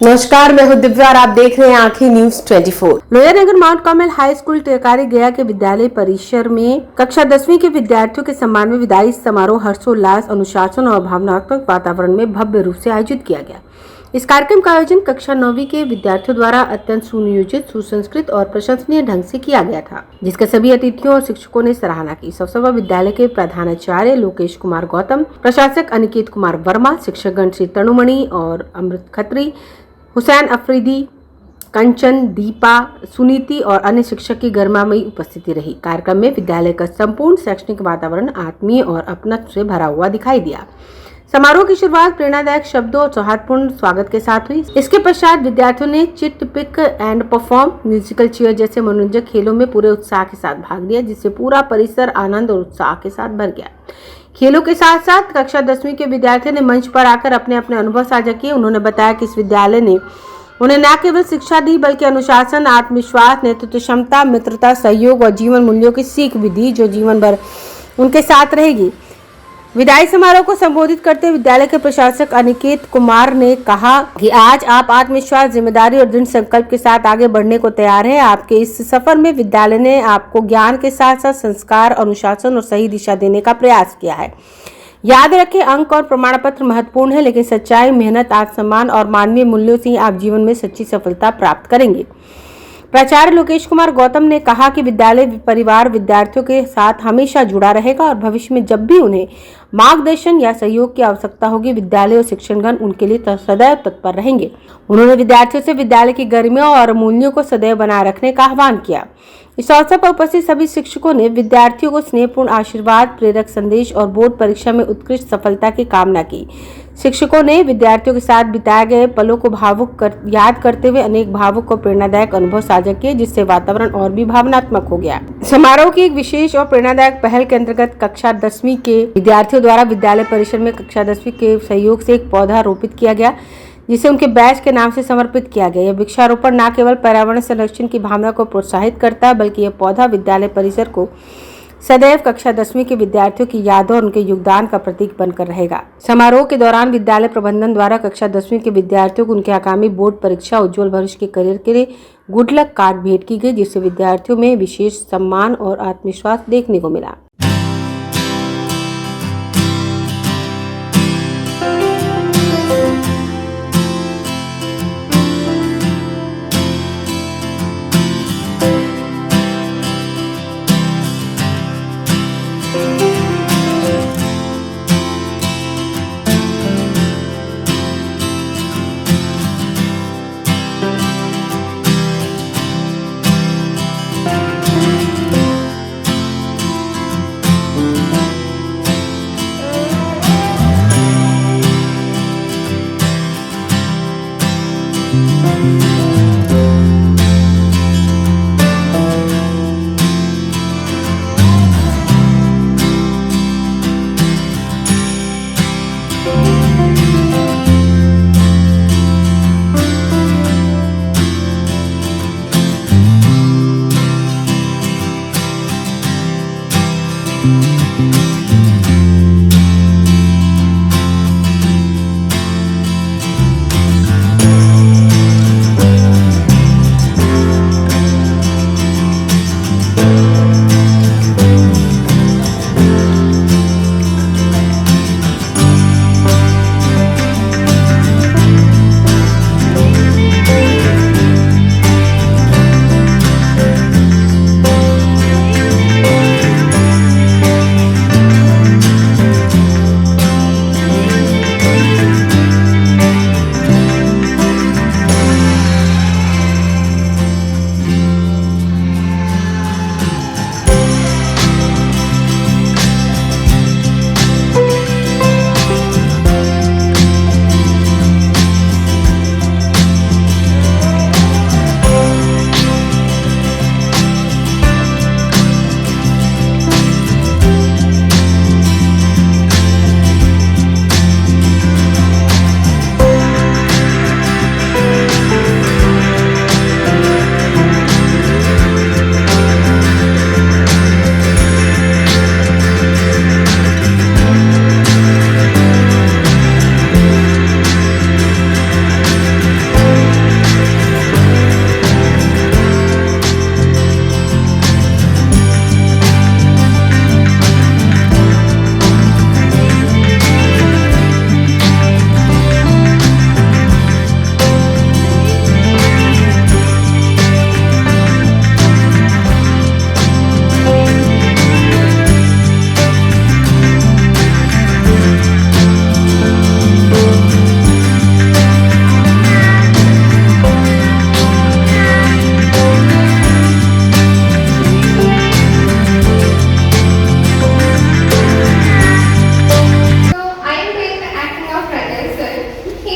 नमस्कार, मैं हूं दिव्या और आप देख रहे हैं आंखें news 24। Lohia Nagar Mount Carmel high school Tekari Gaya के विद्यालय परिसर में कक्षा 10वीं के विद्यार्थियों के सम्मान में विदाई समारोह हर्षोल्लास, अनुशासन और भावनात्मक वातावरण में भव्य रूप से आयोजित किया गया। इस कार्यक्रम का आयोजन कक्षा 9वीं के विद्यार्थियों द्वारा अत्यंत सुनियोजित, सुसंस्कृत और प्रशंसनीय ढंग से किया गया था, जिसके सभी अतिथियों और शिक्षकों ने सराहना की। इस अवसर पर विद्यालय के प्रधानाचार्य लोकेश कुमार गौतम, प्रशासक अनिकेत कुमार वर्मा, शिक्षकगण श्री तनुमणि और अमृत खत्री, हुसैन अफरीदी, कंचन, दीपा, सुनीति और अन्य शिक्षक की गरिमामयी उपस्थिति रही। कार्यक्रम में विद्यालय का संपूर्ण शैक्षणिक वातावरण आत्मीय और अपनत्व से भरा हुआ दिखाई दिया। समारोह की शुरुआत प्रेरणादायक शब्दों और सौहार्दपूर्ण स्वागत के साथ हुई। इसके पश्चात विद्यार्थियों ने chit pick and perform, musical chair जैसे मनोरंजक खेलों में पूरे उत्साह के साथ भाग लिया, जिससे पूरा परिसर आनंद और उत्साह के साथ भर गया। खेलों के साथ साथ कक्षा 10वीं के विद्यार्थियों ने मंच पर आकर अपने अपने अनुभव साझा किए। उन्होंने बताया कि इस विद्यालय ने उन्हें न केवल शिक्षा दी बल्कि अनुशासन, आत्मविश्वास, नेतृत्व क्षमता, मित्रता, सहयोग और जीवन मूल्यों की सीख भी दी, जो जीवन भर उनके साथ रहेगी। विदाई समारोह को संबोधित करते विद्यालय के प्रशासक अनिकेत कुमार ने कहा कि आज आप आत्मविश्वास, जिम्मेदारी और दृढ़ संकल्प के साथ आगे बढ़ने को तैयार हैं। आपके इस सफर में विद्यालय ने आपको ज्ञान के साथ साथ संस्कार, अनुशासन और सही दिशा देने का प्रयास किया है। याद रखें, अंक और प्रमाण पत्र महत्वपूर्ण है, लेकिन सच्चाई, मेहनत, आत्मसम्मान और मानवीय मूल्यों से ही आप जीवन में सच्ची सफलता प्राप्त करेंगे। प्राचार्य लोकेश कुमार गौतम ने कहा कि विद्यालय परिवार विद्यार्थियों के साथ हमेशा जुड़ा रहेगा और भविष्य में जब भी उन्हें मार्गदर्शन या सहयोग की आवश्यकता होगी, विद्यालय और शिक्षकगण उनके लिए सदैव तत्पर रहेंगे। उन्होंने विद्यार्थियों से विद्यालय की गरिमा और मूल्यों को सदैव बनाए रखने का आह्वान किया। इस अवसर पर उपस्थित सभी शिक्षकों ने विद्यार्थियों को स्नेहपूर्ण आशीर्वाद, प्रेरक संदेश और बोर्ड परीक्षा में उत्कृष्ट सफलता की कामना की। शिक्षकों ने विद्यार्थियों के साथ बिताए गए पलों को याद करते हुए अनेक भावुक और प्रेरणादायक अनुभव साझा किए, जिससे वातावरण और भी भावनात्मक हो गया। समारोह की एक विशेष और प्रेरणादायक पहल के अंतर्गत कक्षा 10वीं के विद्यार्थियों द्वारा विद्यालय परिसर में कक्षा 10वीं के सहयोग से एक पौधा रोपित किया गया, जिसे उनके बैच के नाम से समर्पित किया गया। यह वृक्षारोपण न केवल पर्यावरण संरक्षण की भावना को प्रोत्साहित करता है, बल्कि यह पौधा विद्यालय परिसर को सदैव कक्षा 10वीं के विद्यार्थियों की यादों और उनके योगदान का प्रतीक बनकर रहेगा। समारोह के दौरान विद्यालय प्रबंधन द्वारा कक्षा 10वीं के विद्यार्थियों को उनके आगामी बोर्ड परीक्षा, उज्जवल भविष्य के करियर के लिए गुड लक कार्ड भेंट की गई, जिससे विद्यार्थियों में विशेष सम्मान और आत्मविश्वास देखने को मिला।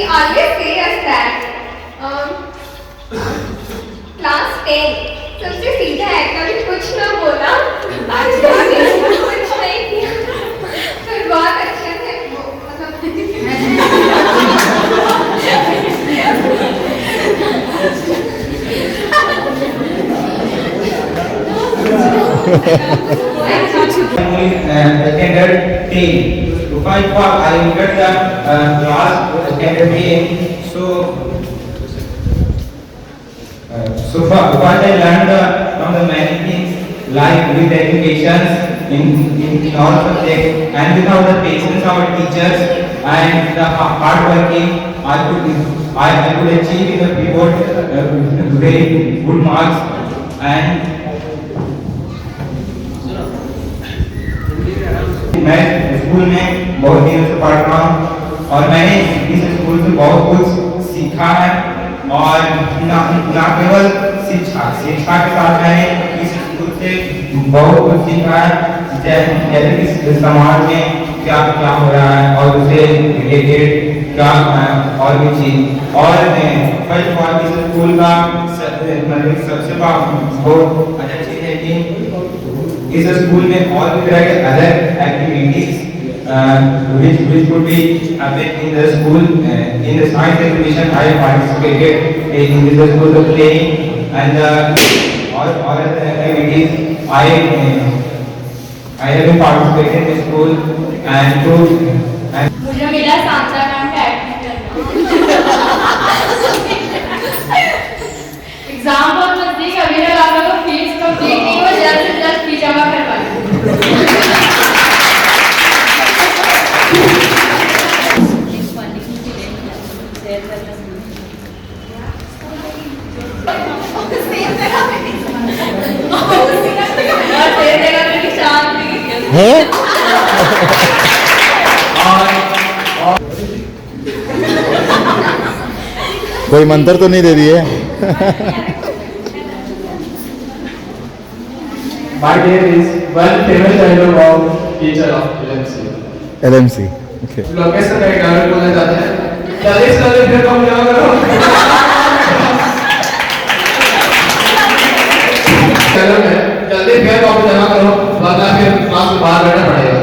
He always say us that class 10 सबसे सीधा है, कभी कुछ ना बोला, आज कुछ नहीं किया, फिर बहुत अच्छे से Standard 10. To find for I entered the class standard 10. So far, what I learned from the many things like with education in all subjects and without the patience of our teachers and the hard working, I could achieve in the pivot very good marks and मैं school में बहुत दिनों से पढ़ रहा हूँ और मैंने इस स्कूल से बहुत कुछ सीखा है और ना केवल शिक्षा के साथ मैंने इस स्कूल से बहुत कुछ सीखा है जैसे कि समाज में क्या क्या हो रहा है और उससे रिलेटेड क्या और भी चीज और फर्स्ट ऑफ ऑल इस स्कूल का मतलब सबसे बहुत अच्छा चीज है कि इस स्कूल में और भी तरह के other activities which could be happening in the school in the science exhibition I participated in this school of playing and all other activities I have participated in the school and to मुझे मिला Santa नाम का exam बहुत नजदीक है, अभी तक आप लोगों को फीस कंप्लीट नहीं हुआ, जल्द से जल्द फीस जमा करवाएं। है कोई मंत्र तो नहीं दे दिए My name is one famous dialogue of teacher of LMC. LMC okay location का एक डायलॉग बोलना चाहते हैं, जल्दी से जल्दी फिर कम जमा करो। डायलॉग है, जल्दी फिर कम जमा करो वरना फिर क्लास में बाहर बैठना पड़ेगा।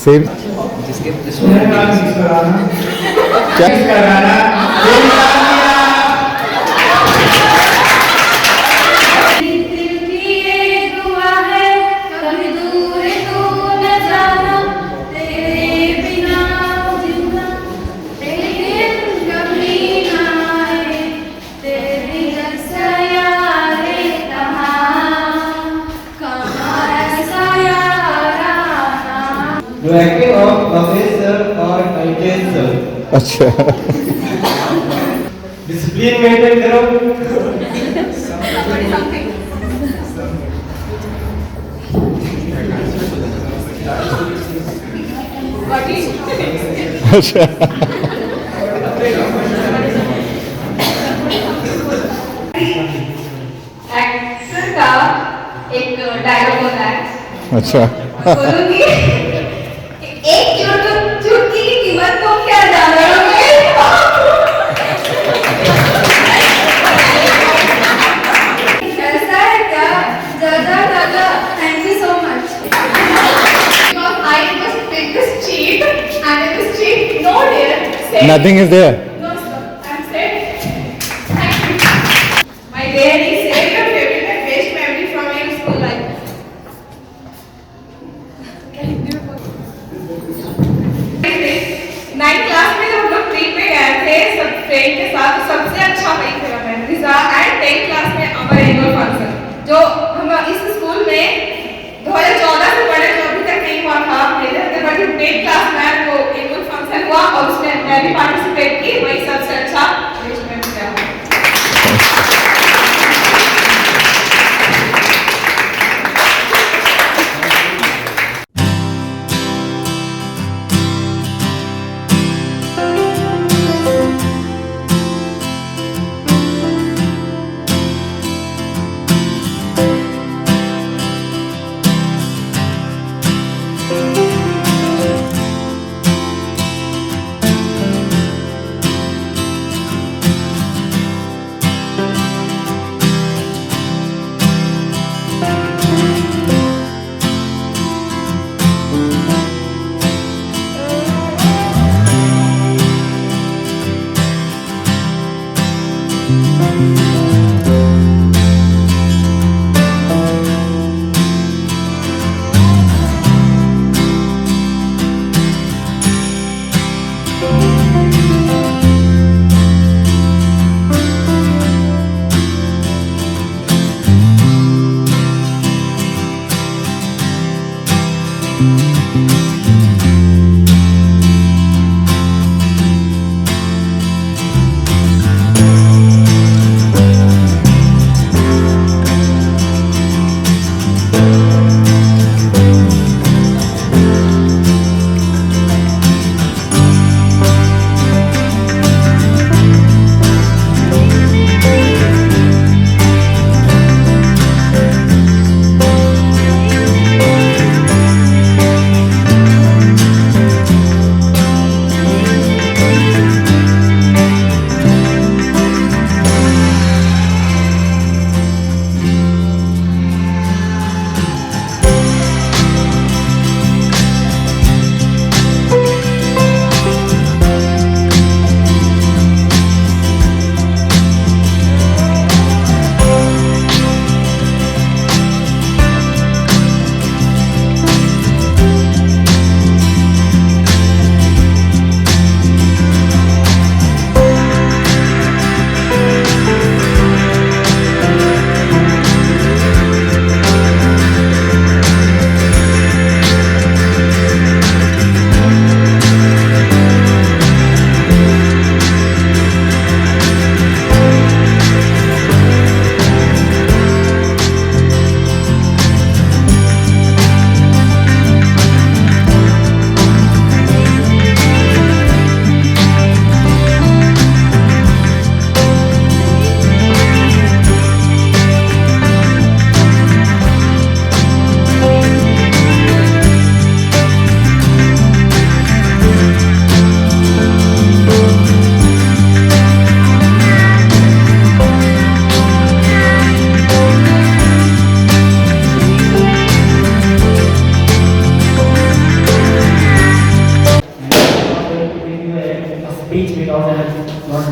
सेम क्या दिल की ये दुआ है कभी दूर तू न जाना तेरे बिना जिंदा तेरे कभी ना आए तेरी रसाया रे कहाँ ऐसा याराना जो एक्टिंग ऑफ कमलेश सर और अनिकेत सर अच्छा डिसिप्लिन मेंटेन करो अच्छा एक्टर का एक डायलॉग होता है अच्छा बोलूंगी एक चुटकी की कीमत को क्या जान रहे ऐसा है क्या दादा दादा thank you so much because I was biggest cheat and in this cheat no dear say nothing is there no sir I'm safe thank you my dear is say your favorite and best memory from your school life ninth class में जब हम लोग trip पे गए थे सब friend के साथ तो सबसे अच्छा वही थे मेमोरीज एंड 10th क्लास में हमारा एनुअल फंक्शन जो हम इस स्कूल में 2014 से पढ़े जो अभी तक नहीं हुआ था मेरे बट 10th क्लास में वो एनुअल फंक्शन हुआ और उसमें मैं भी पार्टिसिपेट की वही सबसे अच्छा बेस्ट मेमोरी रहा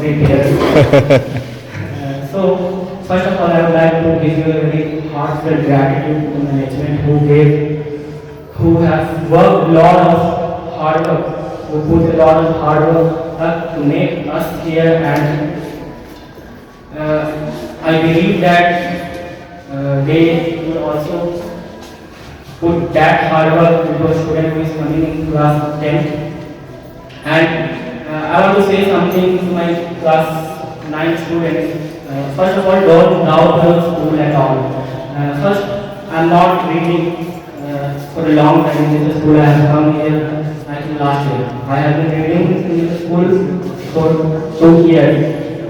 great here. So, first of all, I would like to give you a very heartfelt gratitude to management who have worked a lot of hard work, who put a lot of hard work to make us here, and I believe that they will also put that hard work into a student who is coming in class 10. And I want to say something to my class 9 students. First of all, don't doubt the school at all. First, I am not reading for a long time in the school. I have come here, I think last year. I have been reading in the school for 2 years.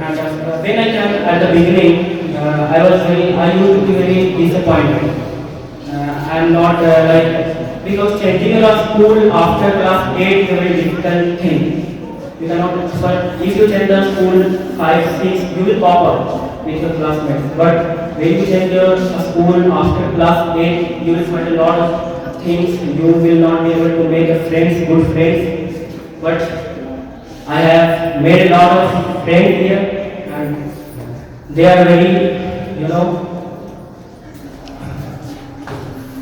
And when I came at the beginning, I used to be very disappointed. I am not because changing a school after class 8 is a very difficult thing. You cannot, but if you change the school 5, 6, you will pop up with your classmates. But when you change your school after class 8, you will find a lot of things. You will not be able to make good friends. But I have made a lot of friends here, and they are very,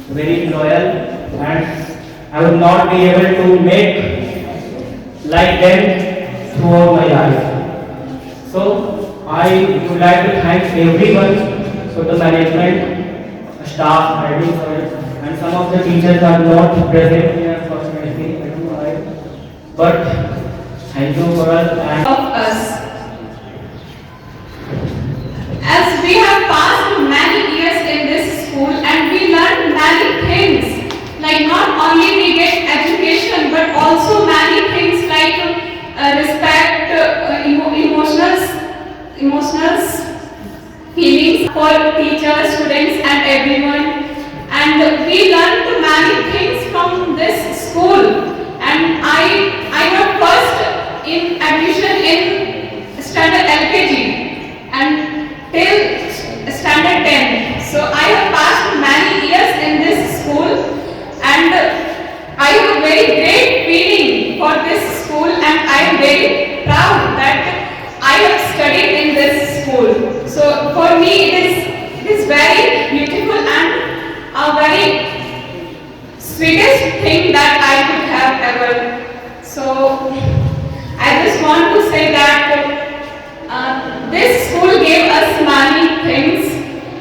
very loyal, and I would not be able to make like them throughout my life. So I would like to thank everyone, so the management, staff, and some of the teachers are not present here unfortunately. But thank you for us. Of us. As we have passed many years in this school and we learned many things, like not only we get education but also many things like respect, emotional feelings for teachers, students and everyone. And we learned many things from this school. And I got first in admission in standard LKG and till standard 10. So I have passed many years in this school, and I have a very great feeling for this school, and I am very proud that I have studied in this school. So for me it is very beautiful and a very sweetest thing that I could have ever. So I just want to say that this school gave us many things,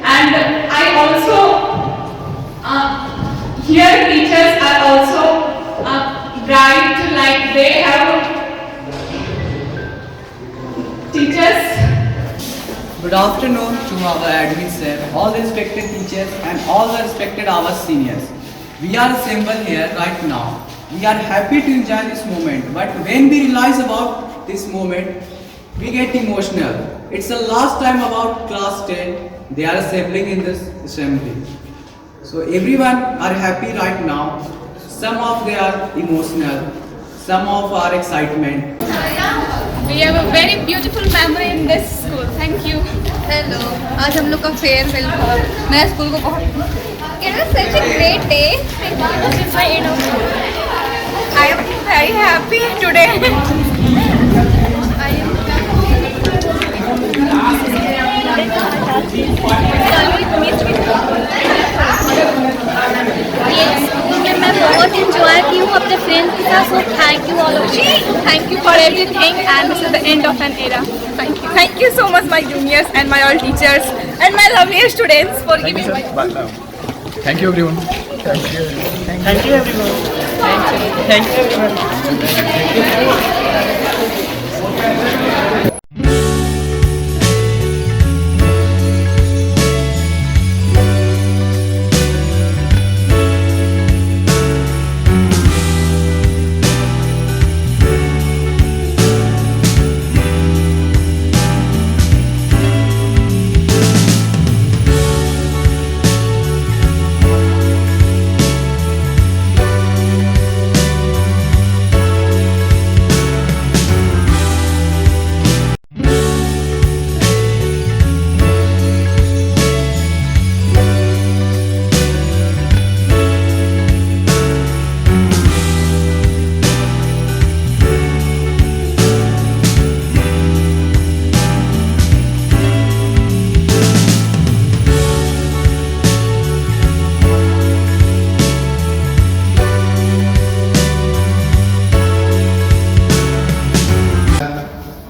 and I also here teachers are also bright, like they have teachers. Good afternoon to our admin sir, all the respected teachers and all the respected our seniors. We are assembled here right now. We are happy to enjoy this moment, but when we realize about this moment, we get emotional. It's the last time about class 10 they are assembling in this assembly. So everyone are happy right now. Some of they are emotional, some of are excitement. We have a very beautiful memory in this school. Thank you. Hello, आज हम लोग का farewell था। मैं school को बहुत It was such a great day. I am very happy today. ये school में मैं बहुत इंजॉय की हूँ अपने फ्रेंड्स के साथ. So thank you all of you. Thank you for everything, and this is the end of an era. Thank you. Thank you so much, my juniors and my all teachers and my lovely students for giving my. Thank you everyone. Thank you everyone. Thank you everyone.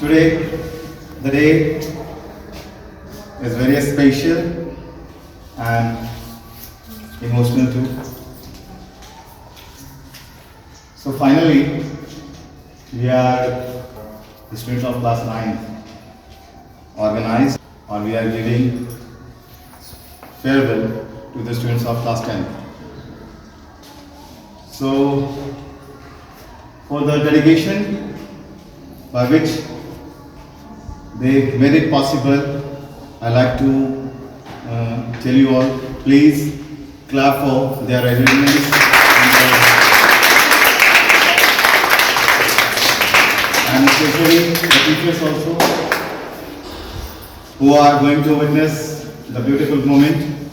Today, the day is very special and emotional too. So finally, we are the students of class 9 organized, or we are giving farewell to the students of class 10. So, for the dedication by which they made it possible, I like to tell you all, please clap for their achievements and especially the teachers also, who are going to witness the beautiful moment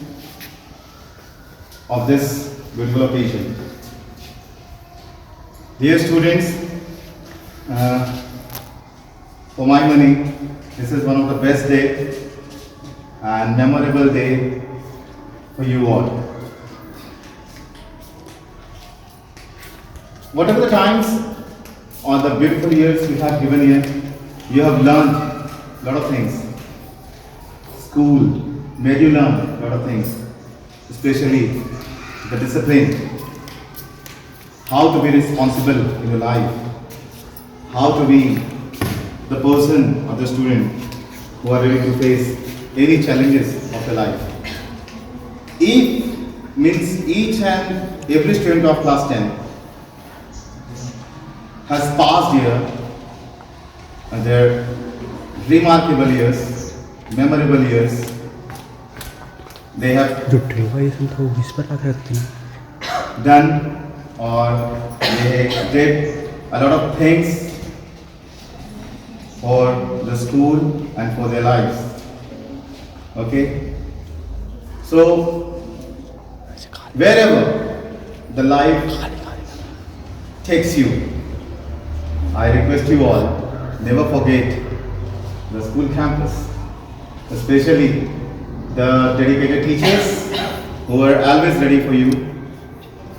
of this beautiful occasion. Dear students, for my money, this is one of the best day and memorable day for you all. Whatever the times or the beautiful years you have given here, you have learned a lot of things. School made you learn a lot of things, especially the discipline, how to be responsible in your life, how to be the person or the student who are ready to face any challenges of their life. Each and every student of class 10 has passed here their remarkable years, memorable years. They have done or they did a lot of things for the school and for their lives. Okay? So, wherever the life takes you, I request you all, never forget the school campus, especially the dedicated teachers who are always ready for you.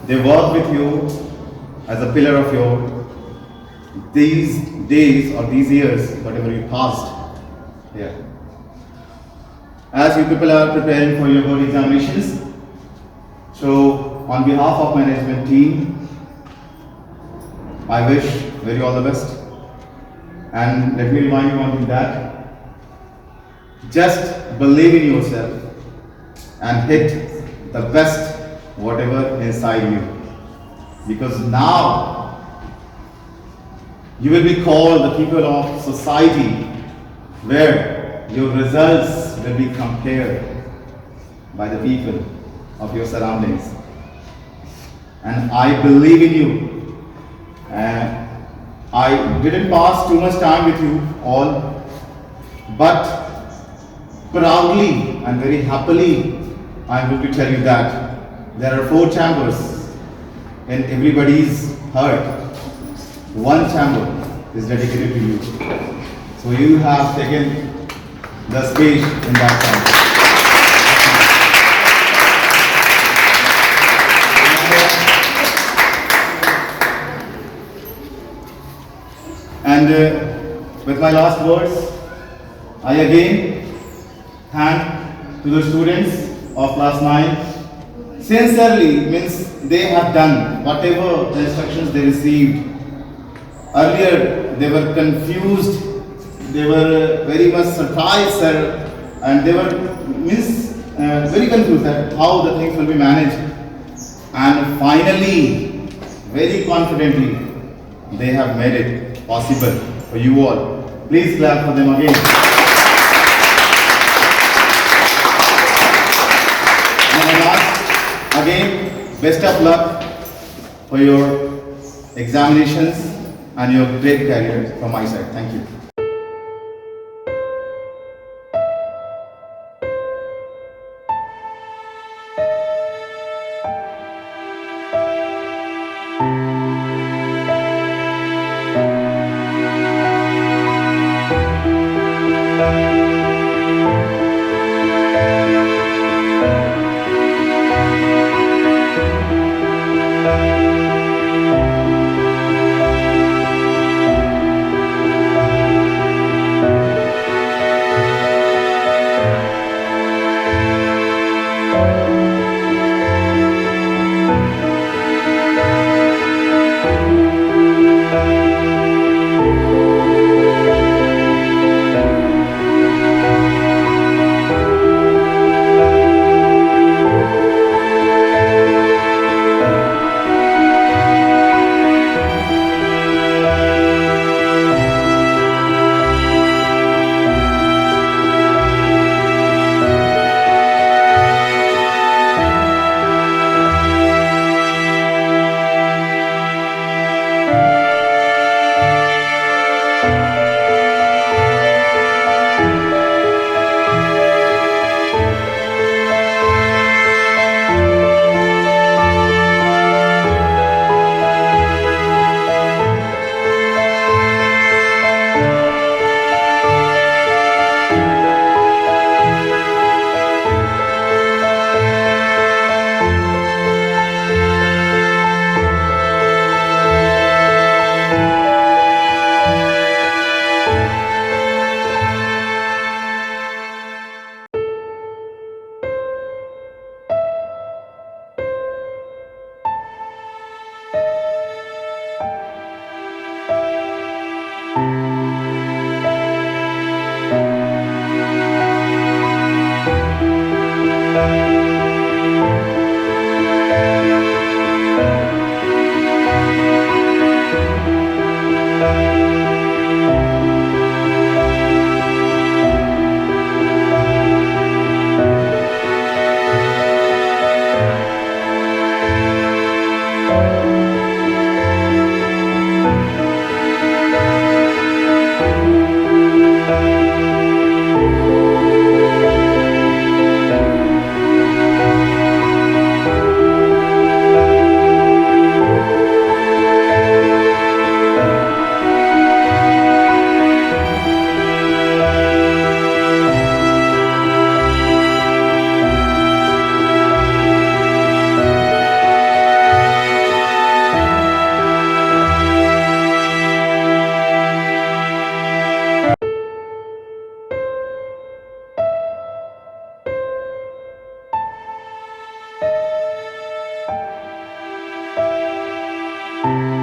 They work with you as a pillar of your these days or these years, whatever you passed here. As you people are preparing for your board examinations, so on behalf of my management team, I wish very all the best. And let me remind you one thing, that just believe in yourself and hit the best whatever inside you, because now you will be called the people of society, where your results will be compared by the people of your surroundings. And I believe in you, and I didn't pass too much time with you all, but proudly and very happily I am going to tell you that there are 4 chambers in everybody's heart. 1 chamber is dedicated to you. So you have taken the space in that chamber. And with my last words, I again thank to the students of class 9. Sincerely, means they have done whatever the instructions they received. Earlier they were confused, they were very much surprised, sir, and they were very confused at how the things will be managed. And finally, very confidently, they have made it possible for you all. Please clap for them again. And last, again, best of luck for your examinations and your great career from my side. Thank you. you.